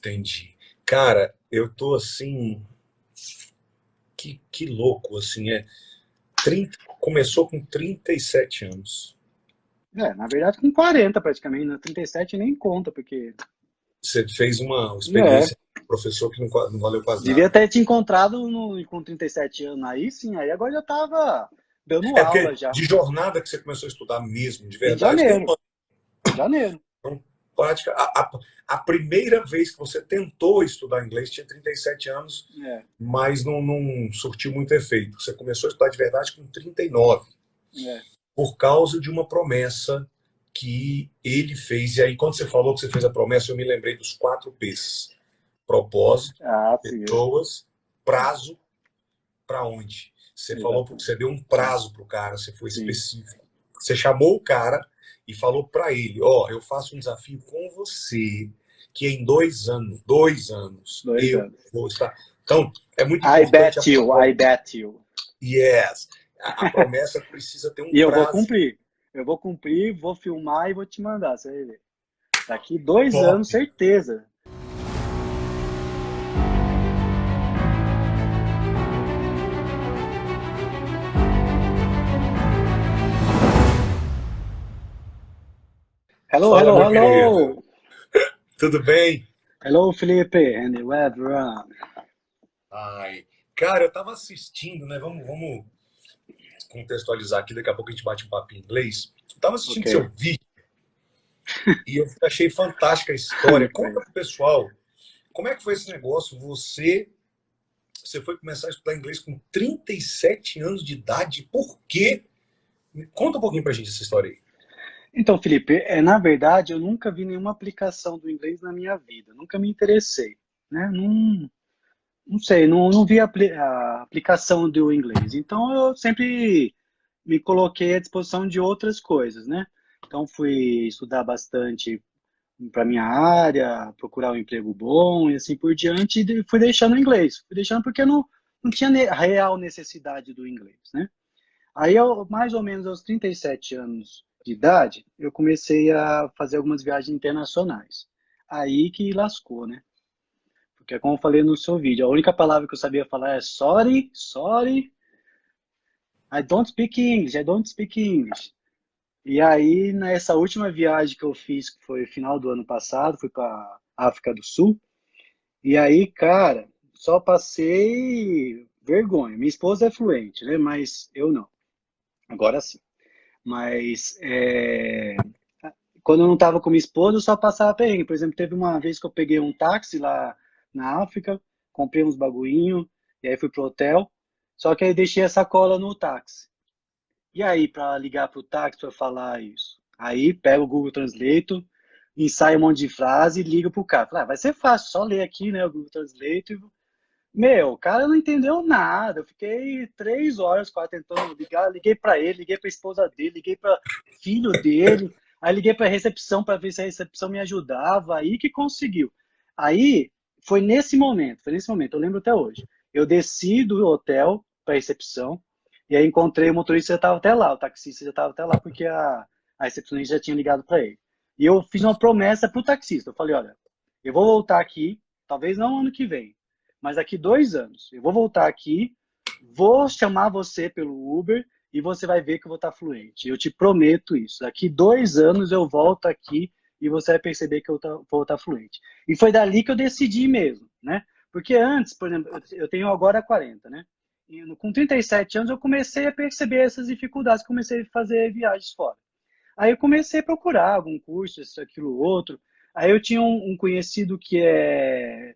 Entendi. Cara, eu tô assim, que louco, assim, 30, começou com 37 anos. Na verdade com 40 praticamente, na 37 nem conta, porque... Você fez uma É, experiência com um professor que não valeu quase devia nada, né? ter te encontrado com 37 anos aí, sim, aí agora já tava dando É aula porque já, de jornada que você começou a estudar mesmo, de em verdade, tem um janeiro, ano. janeiro. Então, prática, a primeira vez que você tentou estudar inglês tinha 37 anos, É, mas não surtiu muito efeito. Você começou a estudar de verdade com 39, é. por causa de uma promessa que ele fez. E aí, quando você falou que você fez a promessa, eu me lembrei dos 4 P's: propósito, Ah, sim, pessoas, prazo, para onde. Você falou, exatamente. você deu um Sim, prazo para o cara, você foi sim, específico. Você chamou o cara e falou para ele: ó, eu faço um desafio com você, que em 2 anos, dois eu anos. vou estar. Então, é muito I importante a bet you, I promessa. bet you. Yes, a promessa precisa ter um E eu vou prazo. cumprir. Eu vou cumprir, vou filmar e vou te mandar, você vai ver. Daqui 2 anos, Top. certeza. Hello, Fala, hello, meu querido. hello. Tudo bem? Hello, Felipe and everyone. Ai, cara, eu tava assistindo, né? Vamos contextualizar aqui, daqui a pouco a gente bate um papo em inglês. Eu tava assistindo Ok, seu vídeo e eu achei fantástica a história. muito Conta bem. pro pessoal, como é que foi esse negócio? Você foi começar a estudar inglês com 37 anos de idade, por quê? Conta um pouquinho pra gente essa história aí. Então, Felipe, na verdade, eu nunca vi nenhuma aplicação do inglês na minha vida. Nunca me interessei, né? Não, não sei, não vi a aplicação do inglês. Então, eu sempre me coloquei à disposição de outras coisas, né? Então, fui estudar bastante para minha área, procurar um emprego bom e assim por diante, e fui deixando o inglês. Fui deixando porque eu não tinha real necessidade do inglês, né? Aí, mais ou menos aos 37 anos de idade, eu comecei a fazer algumas viagens internacionais. Aí que lascou, né? Porque, como eu falei no seu vídeo, a única palavra que eu sabia falar é sorry, sorry, I don't speak English, I don't speak English. E aí, nessa última viagem que eu fiz, que foi final do ano passado, fui para África do Sul. E aí, cara, só passei vergonha. Minha esposa é fluente, né? Mas eu não. Agora sim. Mas quando eu não estava com minha esposa, eu só passava perrengue. Por exemplo, teve uma vez que eu peguei um táxi lá na África, comprei uns bagulhinho, e aí fui pro hotel. Só que aí deixei a sacola no táxi. E aí, para ligar pro táxi para falar isso? Aí pega o Google Translate, ensaia um monte de frase e liga pro cara. Fala, vai ser fácil, só ler aqui, né, o Google Translate. Meu, o cara não entendeu nada. Eu fiquei 3 horas, quase tentando ligar. Liguei para ele, liguei para a esposa dele, liguei para filho dele. Aí liguei para a recepção para ver se a recepção me ajudava. Aí que conseguiu. Aí foi nesse momento, eu lembro até hoje. Eu desci do hotel para a recepção e aí encontrei o motorista já estava até lá, o taxista já estava até lá porque a recepcionista já tinha ligado para ele. E eu fiz uma promessa para o taxista. Eu falei, olha, eu vou voltar aqui, talvez não ano que vem, mas daqui 2 anos, eu vou voltar aqui, vou chamar você pelo Uber e você vai ver que eu vou estar fluente. Eu te prometo isso. Daqui 2 anos eu volto aqui e você vai perceber que eu vou estar fluente. E foi dali que eu decidi mesmo, né? Porque antes, por exemplo, eu tenho agora 40, né? E com 37 anos eu comecei a perceber essas dificuldades, comecei a fazer viagens fora. Aí eu comecei a procurar algum curso, isso, aquilo, outro. Aí eu tinha um conhecido que é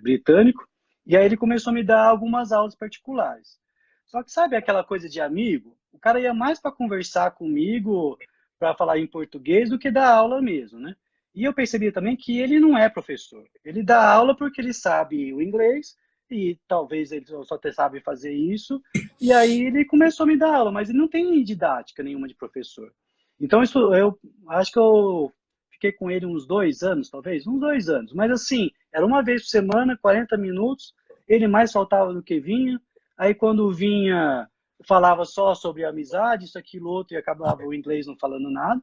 britânico, e aí ele começou a me dar algumas aulas particulares. Só que sabe aquela coisa de amigo? O cara ia mais para conversar comigo, para falar em português, do que dar aula mesmo, né? E eu percebi também que ele não é professor. Ele dá aula porque ele sabe o inglês, e talvez ele só sabe fazer isso, e aí ele começou a me dar aula, mas ele não tem didática nenhuma de professor. Então isso eu acho que eu fiquei com ele uns 2 anos, talvez, uns 2 anos. Mas assim, era uma vez por semana, 40 minutos, ele mais faltava do que vinha. Aí quando vinha, falava só sobre amizade, isso, aquilo, outro, e acabava o inglês não falando nada.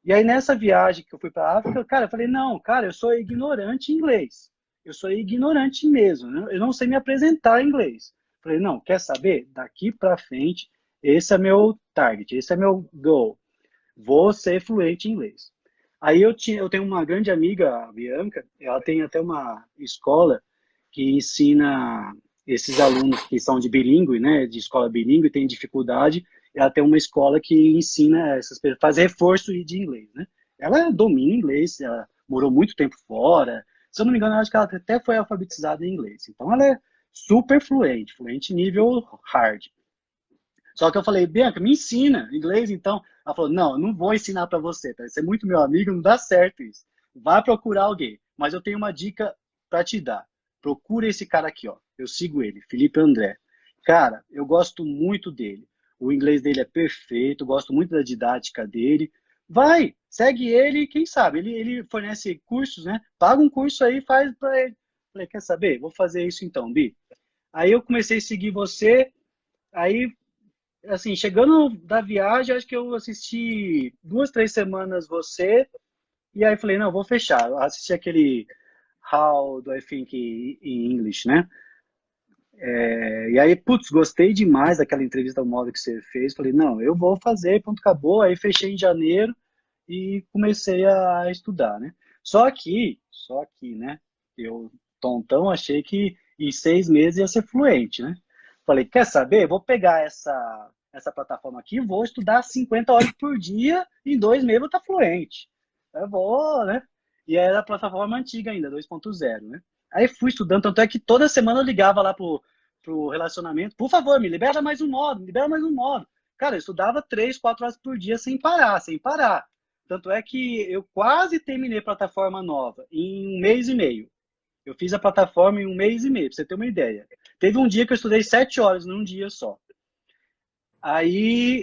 E aí nessa viagem que eu fui para a África, cara, eu falei, não, cara, eu sou ignorante em inglês. Eu sou ignorante mesmo, né? Eu não sei me apresentar em inglês. Falei, não, quer saber? Daqui para frente, esse é meu target, esse é meu goal. Vou ser fluente em inglês. Aí eu tenho uma grande amiga, a Bianca, ela tem até uma escola que ensina esses alunos que são de bilíngue, né, de escola bilíngue, tem dificuldade, ela tem uma escola que ensina essas pessoas, faz reforço de inglês, né? Ela domina inglês, ela morou muito tempo fora, se eu não me engano, acho que ela até foi alfabetizada em inglês. Então ela é super fluente, fluente nível hard. Só que eu falei, Bianca, me ensina inglês, então. Ela falou, não, eu não vou ensinar para você, tá? Você é muito meu amigo, não dá certo isso. Vai procurar alguém. Mas eu tenho uma dica para te dar. Procura esse cara aqui, ó. Eu sigo ele, Felipe André. Cara, eu gosto muito dele. O inglês dele é perfeito, gosto muito da didática dele. Vai, segue ele, quem sabe? Ele fornece cursos, né? Paga um curso aí, faz para ele. Falei, quer saber? Vou fazer isso então, Bi. Aí eu comecei a seguir você, aí assim, chegando da viagem, acho que eu assisti 2, 3 semanas você, e aí falei, não, vou fechar. Eu assisti aquele How do I Think in English, né? E aí, putz, gostei demais daquela entrevista ao modo que você fez. Falei, não, eu vou fazer, ponto, acabou. Aí fechei em janeiro e comecei a estudar, né? Só que, né? Eu, tontão, achei que em 6 meses ia ser fluente, né? Falei, quer saber? Vou pegar essa plataforma aqui, vou estudar 50 horas por dia, em 2 meses eu vou estar fluente. Eu vou, né? E era a plataforma antiga ainda, 2.0, né? Aí fui estudando, tanto é que toda semana eu ligava lá pro relacionamento, por favor, me libera mais um modo, me libera mais um modo. Cara, eu estudava 3, 4 horas por dia sem parar, sem parar. Tanto é que eu quase terminei a plataforma nova em 1 mês e meio. Eu fiz a plataforma em 1 mês e meio, pra você ter uma ideia. Teve um dia que eu estudei 7 horas num dia só.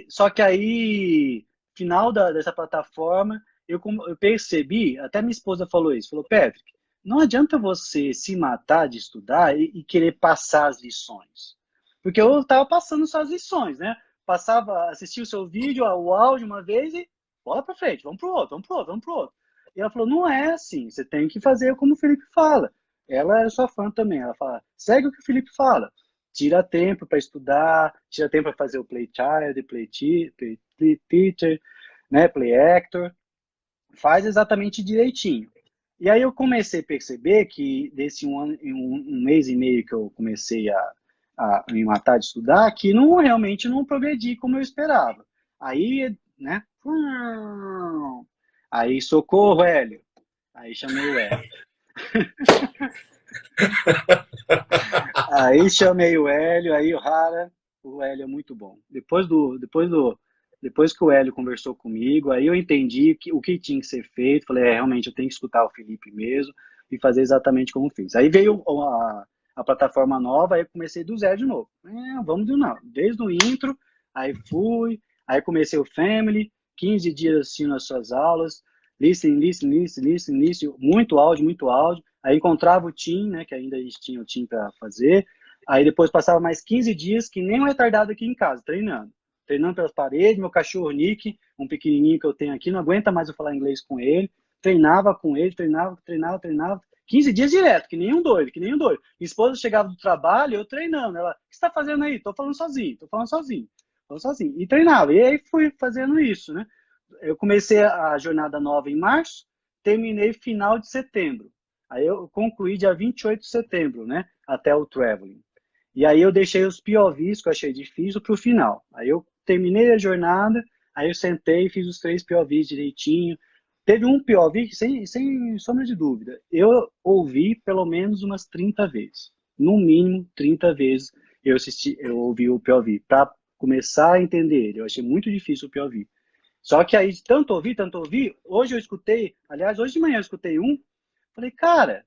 Só que aí, final dessa plataforma, eu percebi, até minha esposa falou isso, falou, Patrick, não adianta você se matar de estudar e querer passar as lições. Porque eu estava passando só as lições, né? Passava, assistia o seu vídeo, o áudio uma vez e bola para frente, vamos pro outro, vamos pro outro, vamos pro outro. E ela falou, não é assim, você tem que fazer como o Felipe fala. Ela é sua fã também, ela fala, segue o que o Felipe fala. Tira tempo para estudar, tira tempo para fazer o play child, play teacher, né, play actor, faz exatamente direitinho. E aí eu comecei a perceber que desse um mês e meio que eu comecei a me matar de estudar, que não realmente não progredi como eu esperava. Aí, né? Aí socorro, Hélio. Aí chamei o Hélio. Aí chamei o Hélio, aí o Hélio é muito bom. Depois que o Hélio conversou comigo, aí eu entendi o que tinha que ser feito. Falei, realmente eu tenho que escutar o Felipe mesmo e fazer exatamente como fiz. Aí veio a plataforma nova, aí eu comecei do zero de novo. Vamos do não, desde o intro, aí comecei o Family, 15 dias assistindo as suas aulas, listen, muito áudio, muito áudio. Aí encontrava o team, né, que ainda a gente tinha o team para fazer. Aí depois passava mais 15 dias, que nem um retardado aqui em casa, treinando. Treinando pelas paredes, meu cachorro Nick, um pequenininho que eu tenho aqui, não aguenta mais eu falar inglês com ele. Treinava com ele, treinava. 15 dias direto, que nem um doido, que nem um doido. Minha esposa chegava do trabalho, eu treinando. Ela, o que você tá fazendo aí? Tô falando sozinho, tô falando sozinho. Falando sozinho. E treinava. E aí fui fazendo isso, né? Eu comecei a jornada nova em março, terminei final de setembro. Aí eu concluí dia 28 de setembro, né? Até o traveling. E aí eu deixei os POVs, que eu achei difícil, para o final. Aí eu terminei a jornada, aí eu sentei e fiz os 3 POVs direitinho. Teve um POV que, sem sombra de dúvida, eu ouvi pelo menos umas 30 vezes. No mínimo, 30 vezes eu ouvi o POV, para começar a entender ele. Eu achei muito difícil o POV. Só que aí, tanto ouvi, hoje eu escutei, aliás, hoje de manhã eu escutei falei, cara,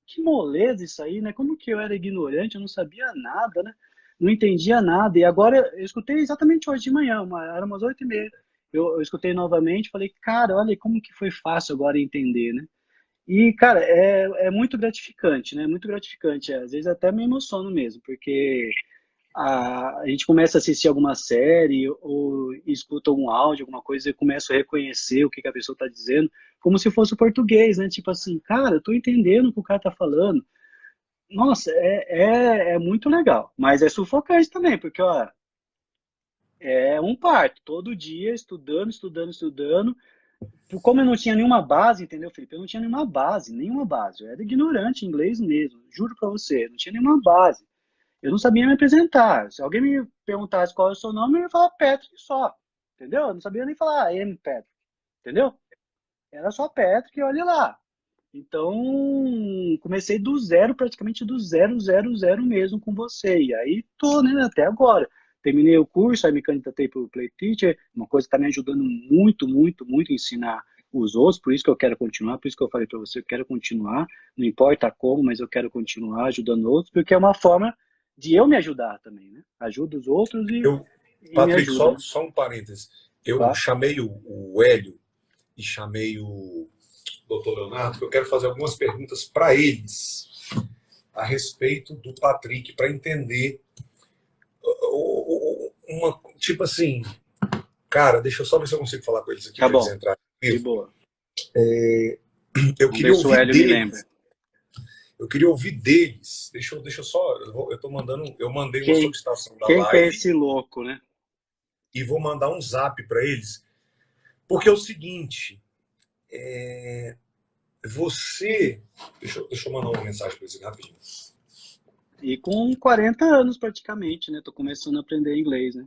que moleza isso aí, né? Como que eu era ignorante, eu não sabia nada, né? Não entendia nada. E agora eu escutei exatamente hoje de manhã, era umas 8h30. Eu escutei novamente, falei, cara, olha como que foi fácil agora entender, né? E, cara, é muito gratificante, né? Muito gratificante. Às vezes até me emociono mesmo, porque a gente começa a assistir alguma série ou escuta um áudio, alguma coisa, e começa a reconhecer o que que a pessoa está dizendo, como se fosse o português, né? Tipo assim, cara, eu tô entendendo o que o cara tá falando. Nossa, é muito legal, mas é sufocante também, porque, ó, é um parto, todo dia estudando, estudando, estudando. Como eu não tinha nenhuma base, entendeu, Felipe? Eu não tinha nenhuma base, nenhuma base. Eu era ignorante em inglês mesmo, juro pra você, não tinha nenhuma base. Eu não sabia me apresentar. Se alguém me perguntasse qual é o seu nome, eu ia falar Patrick só. Entendeu? Eu não sabia nem falar M. Patrick. Entendeu? Era só Patrick e olha lá. Então, comecei do zero, praticamente do zero, zero, zero mesmo com você. E aí tô, né, até agora. Terminei o curso, aí me candidatei para o Play Teacher, uma coisa que está me ajudando muito, muito, muito a ensinar os outros, por isso que eu quero continuar, por isso que eu falei para você, eu quero continuar, não importa como, mas eu quero continuar ajudando outros, porque é uma forma de eu me ajudar também, né? Ajudo os outros Eu, e me Patrick, ajuda, né? só um parênteses. Eu Claro. chamei o Hélio e chamei o doutor Leonardo, porque eu quero fazer algumas perguntas para eles a respeito do Patrick, para entender uma, tipo assim, cara, deixa eu só ver se eu consigo falar com eles aqui Tá para eles bom, entrarem de comigo. boa. Eu Vamos ver queria se o ouvir Hélio me lembra. deles. Eu queria ouvir deles. Deixa eu só. Eu tô mandando. Eu mandei uma Quem, solicitação da quem que é live esse louco, né? e vou mandar um zap para eles. Porque é o seguinte. Você. Deixa eu mandar uma mensagem para eles rapidinho. E com 40 anos praticamente, né? Tô começando a aprender inglês, né?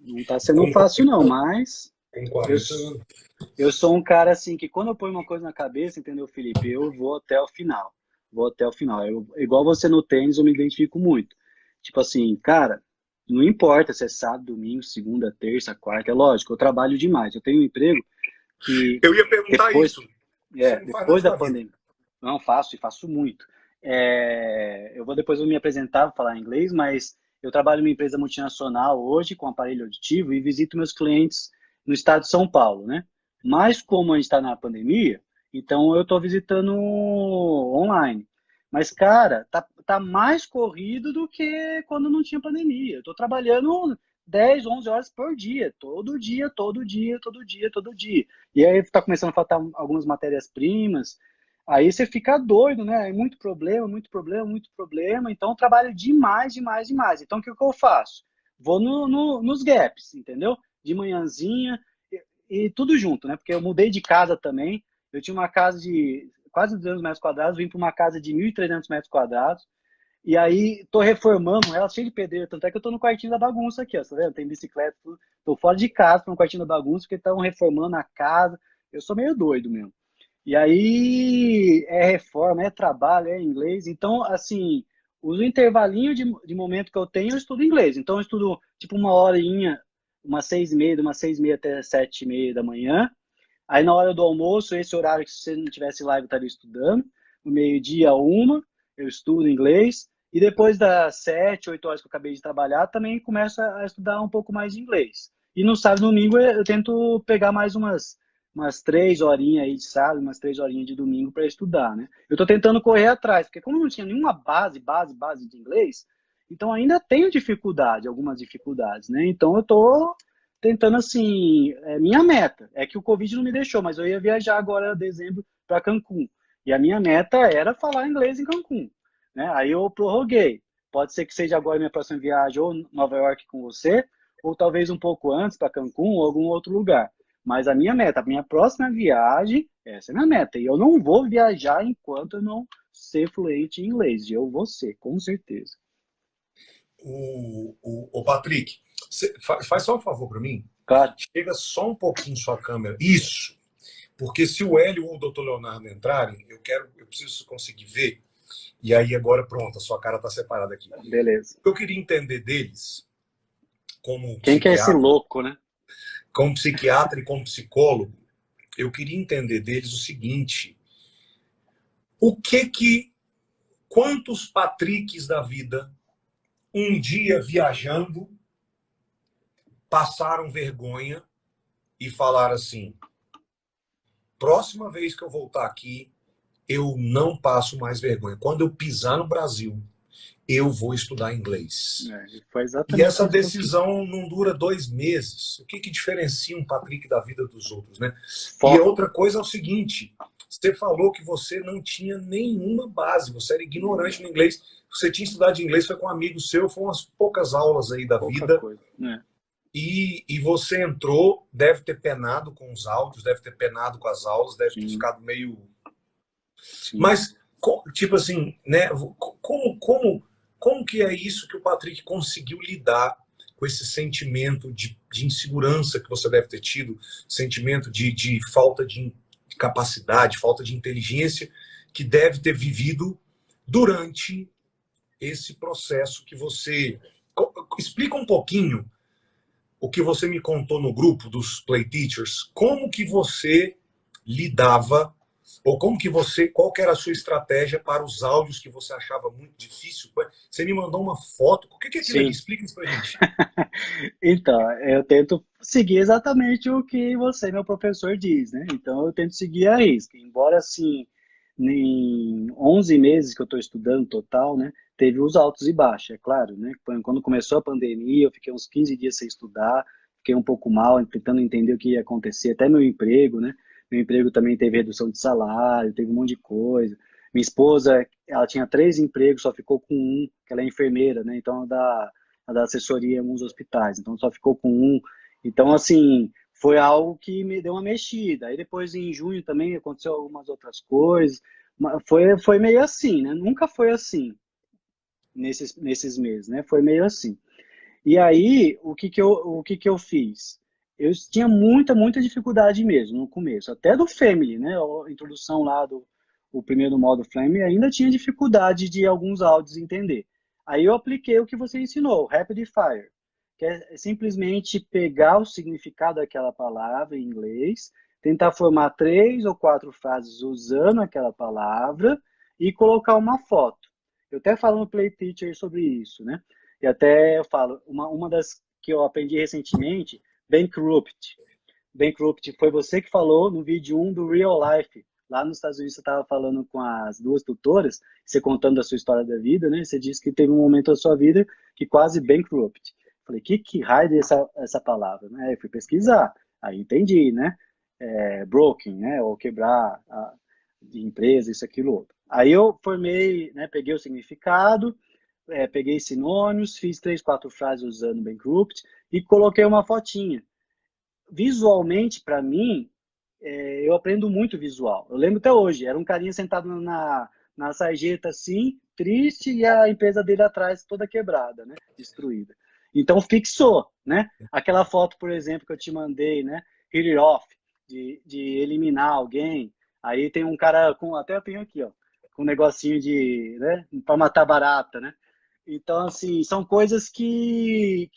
Não tá sendo Com, fácil não, mas com eu, 40 anos. eu sou um cara assim que quando eu ponho uma coisa na cabeça, entendeu, Felipe? Eu vou até o final. Vou até o final. Igual você no tênis, eu me identifico muito. Tipo assim, cara, não importa se é sábado, domingo, segunda, terça, quarta, é lógico, eu trabalho demais. Eu tenho um emprego que Eu ia perguntar depois, isso. Você não faz nada depois da da vida. pandemia, não faço e faço muito. Depois eu me apresentar, vou falar inglês, mas eu trabalho em uma empresa multinacional hoje com aparelho auditivo e visito meus clientes no estado de São Paulo, né? Mas como a gente está na pandemia, então eu estou visitando online. Mas, cara, tá mais corrido do que quando não tinha pandemia. Eu estou trabalhando 10, 11 horas por dia, todo dia, todo dia, todo dia, todo dia. E aí está começando a faltar algumas matérias-primas. Aí você fica doido, né? É muito problema, muito problema, muito problema. Então eu trabalho demais, demais, demais. Então o que eu faço? Vou nos gaps, entendeu? De manhãzinha e tudo junto, né? Porque eu mudei de casa também. Eu tinha uma casa de quase 200 metros quadrados, vim para uma casa de 1.300 metros quadrados. E aí, tô reformando ela, cheia de pedreiro. Tanto é que eu tô no quartinho da bagunça aqui, ó. Tá vendo? Tem bicicleta, tudo. Tô fora de casa, tô no quartinho da bagunça, porque estão reformando a casa. Eu sou meio doido mesmo. E aí, é reforma, é trabalho, é inglês. Então, assim, os intervalinhos de momento que eu tenho, eu estudo inglês. Então, eu estudo, tipo, uma horinha, umas 6h30, de umas 6h30 até 7h30 da manhã. Aí, na hora do almoço, esse horário que se você não tivesse live, eu estaria estudando. No meio-dia, uma, eu estudo inglês. E depois das 7, 8 horas que eu acabei de trabalhar, também começo a estudar um pouco mais de inglês. E no sábado e domingo eu tento pegar mais umas 3 horinhas aí de sábado, umas 3 horinhas de domingo para estudar, né? Eu estou tentando correr atrás, porque como não tinha nenhuma base de inglês, então ainda tenho dificuldade, algumas dificuldades, né? Então eu estou tentando assim, minha meta é que o Covid não me deixou, mas eu ia viajar agora em dezembro para Cancún. E a minha meta era falar inglês em Cancún, né? Aí eu prorroguei. Pode ser que seja agora minha próxima viagem ou Nova York com você, ou talvez um pouco antes para Cancún ou algum outro lugar. Mas a minha meta, a minha próxima viagem, essa é a minha meta. E eu não vou viajar enquanto eu não ser fluente em inglês. E eu vou ser, com certeza. O Patrick, faz só um favor para mim. Claro. Chega só um pouquinho sua câmera. Isso. Porque se o Hélio ou o doutor Leonardo entrarem, eu preciso conseguir ver. E aí agora pronto, a sua cara está separada aqui. Beleza. Eu queria entender deles, como Quem que é esse psiquiatra, louco, né? e como psicólogo, eu queria entender deles o seguinte: o que quantos Patricks da vida, um dia viajando, passaram vergonha e falaram assim: próxima vez que eu voltar aqui, eu não passo mais vergonha. Quando eu pisar no Brasil, eu vou estudar inglês. Foi E exatamente essa isso que eu fiz. decisão não dura 2 meses. O que que diferencia um Patrick da vida dos outros, né? E a Foco. outra coisa é o seguinte, você falou que você não tinha nenhuma base, você era ignorante no inglês. Você tinha estudado inglês, foi com um amigo seu, foi umas poucas aulas aí da Pouca vida, coisa, né? e você entrou, deve ter penado com os áudios, deve ter penado com as aulas, deve ter Sim, ficado meio... sim. Mas, tipo assim, né? Como que é isso que o Patrick conseguiu lidar com esse sentimento de insegurança que você deve ter tido, sentimento de falta de capacidade, falta de inteligência que deve ter vivido durante esse processo que você... Explica um pouquinho o que você me contou no grupo dos Play Teachers, como que você lidava, ou como que você, qual que era a sua estratégia para os áudios que você achava muito difícil? Você me mandou uma foto, o que que é aquilo ali? Sim. Explica isso pra gente. Então, eu tento seguir exatamente o que você, meu professor, diz, né? Então, eu tento seguir a risca. Embora, assim, em 11 meses que eu estou estudando total, né? Teve os altos e baixos, é claro, né? Quando começou a pandemia, eu fiquei uns 15 dias sem estudar, fiquei um pouco mal, tentando entender o que ia acontecer, até meu emprego, né? Meu emprego também teve redução de salário, teve um monte de coisa. Minha esposa, ela tinha 3 empregos, só ficou com um, que ela é enfermeira, né? Então, da assessoria em alguns hospitais, então só ficou com um. Então, assim, foi algo que me deu uma mexida. Aí depois, em junho também, aconteceu algumas outras coisas. Foi meio assim, né? Nunca foi assim nesses meses, né? Foi meio assim. E aí, o que que eu fiz? Eu tinha muita dificuldade mesmo no começo, até do Family, né? A introdução lá o primeiro modo Family, ainda tinha dificuldade de alguns áudios entender. Aí eu apliquei o que você ensinou, o Rapid Fire, que é simplesmente pegar o significado daquela palavra em inglês, tentar formar 3 ou 4 frases usando aquela palavra e colocar uma foto. Eu até falo no Play Teacher sobre isso, né? E até eu falo, uma das que eu aprendi recentemente, Bankrupt. Bankrupt foi você que falou no vídeo 1 do Real Life. Lá nos Estados Unidos você estava falando com as 2 tutoras, você contando a sua história da vida, né? Você disse que teve um momento da sua vida que quase bankrupt. Falei, que raio é essa palavra? Né? Aí eu fui pesquisar, aí entendi, né? Broken, né? Ou quebrar de empresa, isso, aquilo, outro. Aí eu formei, né? Peguei o significado, peguei sinônimos, fiz 3, 4 frases usando Bankrupt e coloquei uma fotinha. Visualmente, para mim, eu aprendo muito visual. Eu lembro até hoje, era um carinha sentado na sarjeta assim, triste, e a empresa dele atrás toda quebrada, né? Destruída. Então fixou, né? Aquela foto, por exemplo, que eu te mandei, né? Hit it off, de eliminar alguém. Aí tem um cara com, até eu tenho aqui, ó, com um negocinho de, né? Para matar barata, né? Então, assim, são coisas que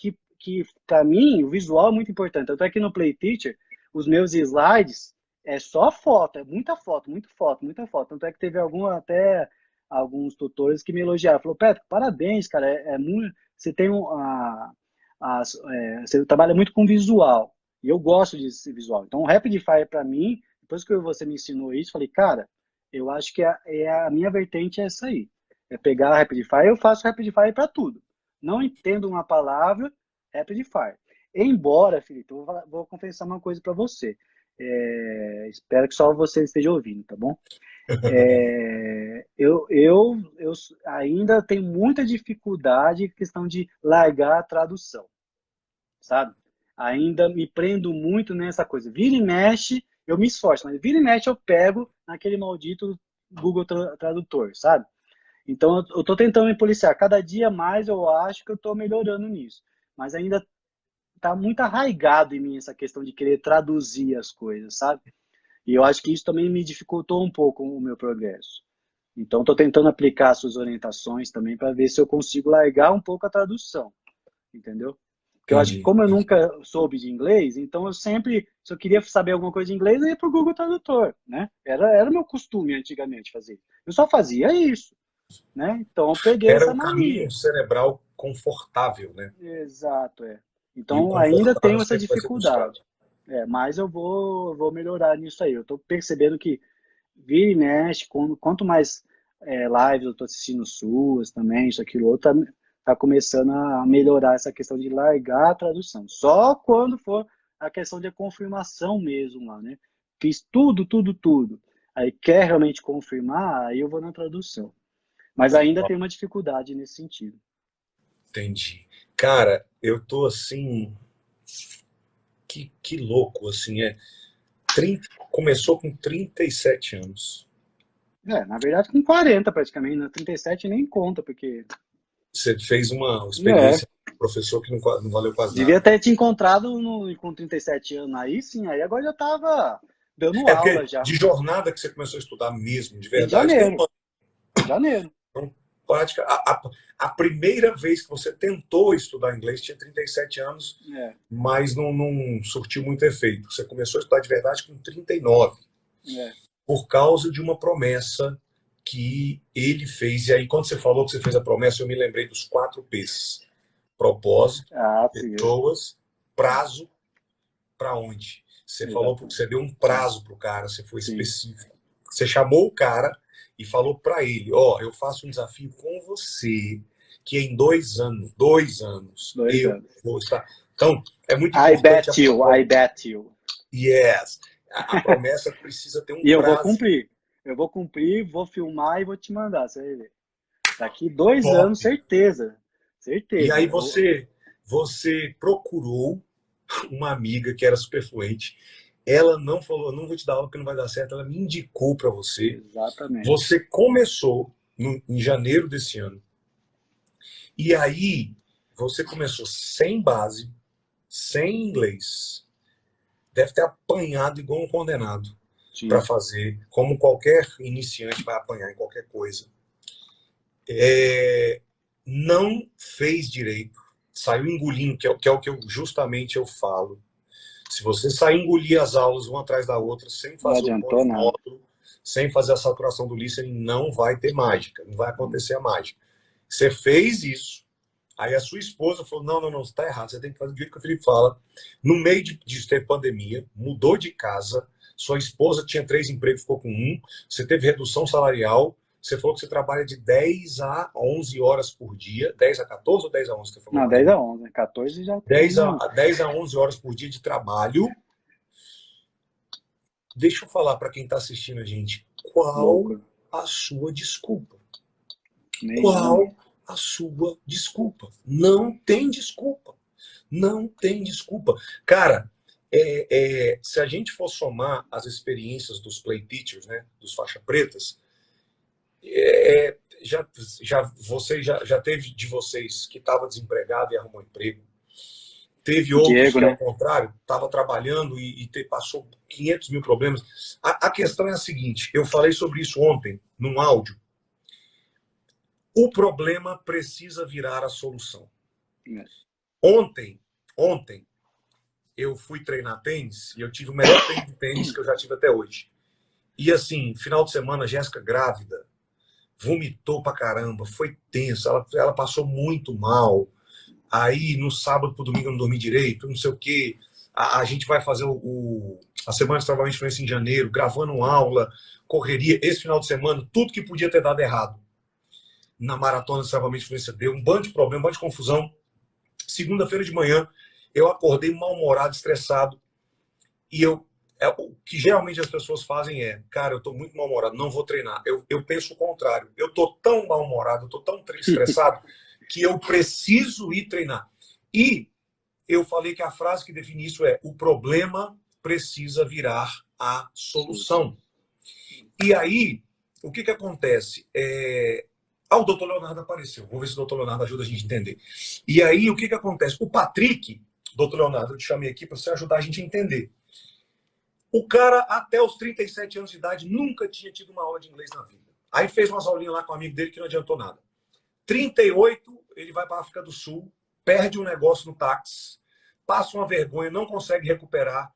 para mim, o visual é muito importante. Tanto é que no Play Teacher, os meus slides é só foto, é muita foto, muita foto, muita foto. Tanto é que teve até alguns tutores que me elogiaram. Falou, Petro, parabéns, cara, muito, você tem você trabalha muito com visual. E eu gosto desse visual. Então, o Rapid Fire, para mim, depois que você me ensinou isso, falei, cara, eu acho que a minha vertente é essa aí. É pegar a Rapid Fire, eu faço Rapid Fire para tudo. Não entendo uma palavra, Rapid Fire. Embora, Felipe, eu vou confessar uma coisa para você. Espero que só você esteja ouvindo, tá bom? Eu ainda tenho muita dificuldade em questão de largar a tradução, sabe? Ainda me prendo muito nessa coisa. Vira e mexe, eu me esforço, mas vira e mexe eu pego naquele maldito Google Tradutor, sabe? Então eu tô tentando me policiar. Cada dia mais eu acho que eu tô melhorando nisso. Mas ainda tá muito arraigado em mim essa questão de querer traduzir as coisas, sabe? E eu acho que isso também me dificultou um pouco o meu progresso. Então, estou tentando aplicar suas orientações também para ver se eu consigo largar um pouco a tradução, entendeu? Porque eu acho que Entendi, como eu entendi. nunca soube de inglês, então eu sempre, se eu queria saber alguma coisa de inglês, eu ia para o Google Tradutor, né? Era o meu costume antigamente fazer. Eu só fazia isso, né? Então eu peguei Era essa o caminho mania. cerebral confortável, né? Exato, é. E o Então ainda confortável tenho essa sempre vai ser buscado. dificuldade. Mas eu vou melhorar nisso aí. Eu estou percebendo que vira e mexe, quanto mais lives, eu tô assistindo suas também, isso, aquilo, outro, tá começando a melhorar essa questão de largar a tradução. Só quando for a questão de confirmação mesmo lá, né? Fiz tudo, tudo, tudo. Aí quer realmente confirmar, aí eu vou na tradução. Mas ainda tem uma dificuldade nesse sentido. Entendi. Cara, eu tô assim, que louco, assim, 30, começou com 37 anos. Na verdade, com 40 praticamente, na 37 nem conta, porque Você fez uma é, experiência com um professor que não valeu quase devia nada. ter te encontrado com 37 anos aí, sim, aí agora já tava dando É aula porque já. de jornada que você começou a estudar mesmo, de Em verdade, tem um janeiro, ano. janeiro. Então, prática, a primeira vez que você tentou estudar inglês tinha 37 anos, É, mas não surtiu muito efeito. Você começou a estudar de verdade com 39, é. por causa de uma promessa que ele fez. E aí, quando você falou que você fez a promessa, eu me lembrei dos 4 P's. Propósito, Ah, sim, pessoas, prazo, para onde. Você falou, exatamente. você deu um Sim, prazo para o cara, você foi sim. específico. Você chamou o cara e falou para ele, ó, eu faço um desafio com você, que em 2 anos, 2 eu anos. vou estar. Então, é muito I importante a bet you, I proposta. bet you. Yes. A promessa precisa ter um E eu vou prazo. cumprir. Eu vou cumprir, vou filmar e vou te mandar, você vai ver. Daqui 2 anos, Top. certeza. E Certeza. aí você procurou uma amiga que era super fluente. Ela não falou, não vou te dar aula porque não vai dar certo. Ela me indicou para você. Exatamente. Você começou em janeiro desse ano. E aí você começou sem base, sem inglês. Deve ter apanhado igual um condenado para Sim. fazer, como qualquer iniciante vai apanhar em qualquer coisa. Não fez direito, saiu engolindo, que é o que justamente eu falo. Se você sair engolir as aulas uma atrás da outra, sem Não fazer o adiantou nada. módulo, sem fazer a saturação do listening, não vai ter mágica, não vai acontecer a mágica. Você fez isso, aí a sua esposa falou, não, você está errado, você tem que fazer do jeito que o Felipe fala. No meio de ter pandemia, mudou de casa, sua esposa tinha 3 empregos, ficou com 1, você teve redução salarial, você falou que você trabalha de 10 a 11 horas por dia, 10 a 14 ou 10 a 11 que você falou Não, mais ou 10 a menos? 11, né? 14 já 10 a, estamos 10 a 11 horas por dia de trabalho. Deixa eu falar para quem está assistindo a gente, qual loucos. a sua desculpa? Nenhuma. Qual a sua desculpa? Não tem desculpa. Não tem desculpa. Cara, se a gente for somar as experiências dos play teachers, né, dos faixa pretas, já teve de vocês que estava desempregado e arrumou emprego. Teve outros Diego, que, ao né? contrário, estava trabalhando e passou 500 mil problemas. A questão é a seguinte, eu falei sobre isso ontem, num áudio. O problema precisa virar a solução. É. Ontem, eu fui treinar tênis e eu tive o melhor treino de tênis que eu já tive até hoje. E assim, final de semana, a Jéssica grávida, vomitou pra caramba, foi tenso, ela passou muito mal. Aí no sábado pro domingo eu não dormi direito, não sei o quê. A gente vai fazer a Semana de Trabalho e Influência em janeiro, gravando aula, correria. Esse final de semana, tudo que podia ter dado errado na Maratona de Travamento e Influência deu, um bando de problema, um bando de confusão. Segunda-feira de manhã, eu acordei mal-humorado, estressado, e o que geralmente as pessoas fazem cara, eu tô muito mal-humorado, não vou treinar. Eu penso o contrário. Eu tô tão mal-humorado, eu tô tão estressado, que eu preciso ir treinar. E eu falei que a frase que define isso é: o problema precisa virar a solução. E aí, o que acontece? O doutor Leonardo apareceu. Vou ver se o doutor Leonardo ajuda a gente a entender. E aí, o que acontece? O Patrick, doutor Leonardo, eu te chamei aqui para você ajudar a gente a entender. O cara, até os 37 anos de idade, nunca tinha tido uma aula de inglês na vida. Aí fez umas aulinhas lá com um amigo dele que não adiantou nada. 38, ele vai para a África do Sul, perde um negócio no táxi, passa uma vergonha, não consegue recuperar.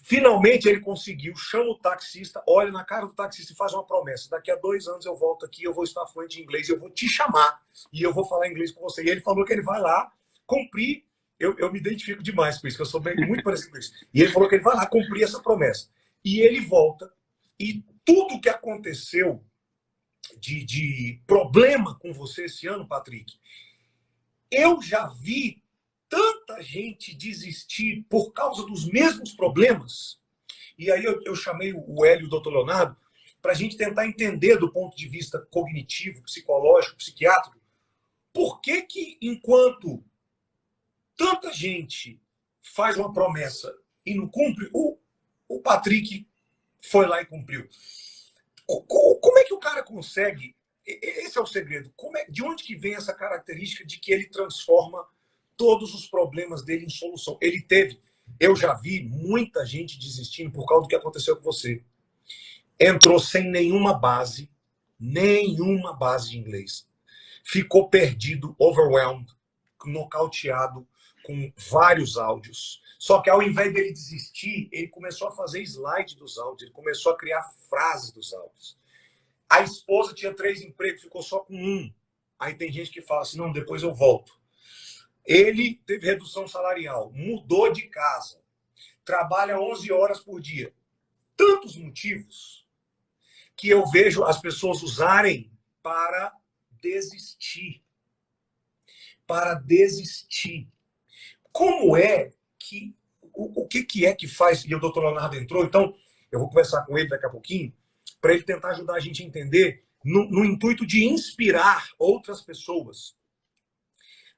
Finalmente ele conseguiu, chama o taxista, olha na cara do taxista e faz uma promessa: daqui a 2 anos eu volto aqui, eu vou estar fluente em inglês, eu vou te chamar e eu vou falar inglês com você. E ele falou que ele vai lá cumprir. Eu me identifico demais com isso, que eu sou muito parecido com isso. E ele falou que ele vai lá cumprir essa promessa. E ele volta, e tudo que aconteceu de problema com você esse ano, Patrick. Eu já vi tanta gente desistir por causa dos mesmos problemas. E aí eu chamei o Hélio e o Dr. Leonardo para a gente tentar entender do ponto de vista cognitivo, psicológico, psiquiátrico, por que que enquanto tanta gente faz uma promessa e não cumpre, o Patrick foi lá e cumpriu. Como é que o cara consegue? Esse é o segredo. De onde que vem essa característica de que ele transforma todos os problemas dele em solução? Eu já vi muita gente desistindo por causa do que aconteceu com você. Entrou sem nenhuma base de inglês. Ficou perdido, overwhelmed, nocauteado, com vários áudios. Só que ao invés dele desistir, ele começou a fazer slide dos áudios, ele começou a criar frases dos áudios. A esposa tinha 3 empregos, ficou só com 1. Aí tem gente que fala assim, não, depois eu volto. Ele teve redução salarial, mudou de casa, trabalha 11 horas por dia. Tantos motivos que eu vejo as pessoas usarem para desistir. Para desistir. Como é que... O que é que faz... E o doutor Leonardo entrou, então eu vou conversar com ele daqui a pouquinho, para ele tentar ajudar a gente a entender, no intuito de inspirar outras pessoas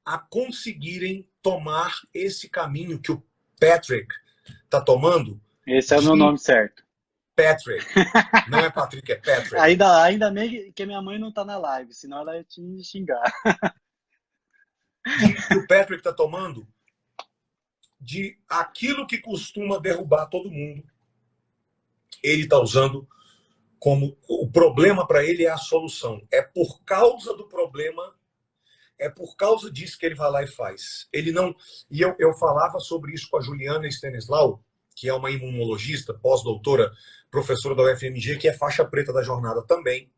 a conseguirem tomar esse caminho que o Patrick está tomando. Esse é o meu nome certo. Patrick. Não é Patrick, é Patrick. Ainda bem que minha mãe não está na live, senão ela ia te xingar. Que o Patrick está tomando de aquilo que costuma derrubar todo mundo, ele está usando como o problema para ele é a solução. É por causa do problema, é por causa disso que ele vai lá e faz. Ele não... E eu falava sobre isso com a Juliana Stanislau, que é uma imunologista, pós-doutora, professora da UFMG, que é faixa preta da jornada também.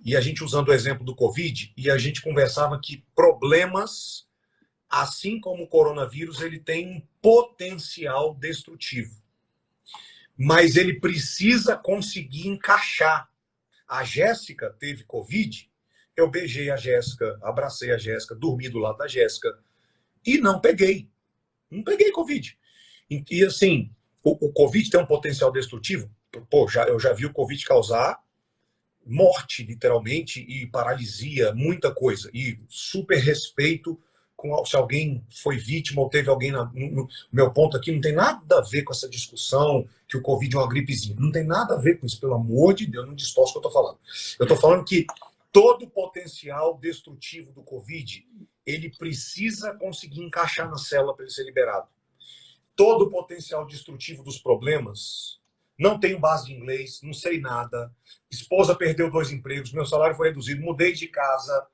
E a gente usando o exemplo do Covid, e a gente conversava que problemas, assim como o coronavírus, ele tem um potencial destrutivo. Mas ele precisa conseguir encaixar. A Jéssica teve Covid, eu beijei a Jéssica, abracei a Jéssica, dormi do lado da Jéssica e não peguei. Não peguei Covid. E assim, o Covid tem um potencial destrutivo. Pô, eu já vi o Covid causar morte, literalmente, e paralisia, muita coisa. E super respeito se alguém foi vítima ou teve alguém... No meu ponto aqui não tem nada a ver com essa discussão que o Covid é uma gripezinha. Não tem nada a ver com isso, pelo amor de Deus, não distorce o que eu estou falando. Eu estou falando que todo o potencial destrutivo do Covid, ele precisa conseguir encaixar na célula para ele ser liberado. Todo o potencial destrutivo dos problemas, não tenho base de inglês, não sei nada, esposa perdeu 2 empregos, meu salário foi reduzido, mudei de casa,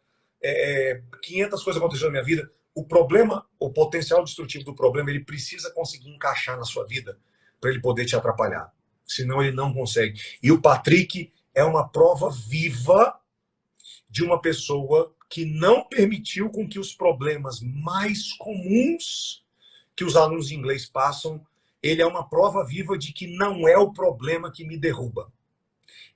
500 coisas aconteceram na minha vida. O problema, o potencial destrutivo do problema, ele precisa conseguir encaixar na sua vida para ele poder te atrapalhar. Senão ele não consegue. E o Patrick é uma prova viva de uma pessoa que não permitiu com que os problemas mais comuns que os alunos de inglês passam, ele é uma prova viva de que não é o problema que me derruba.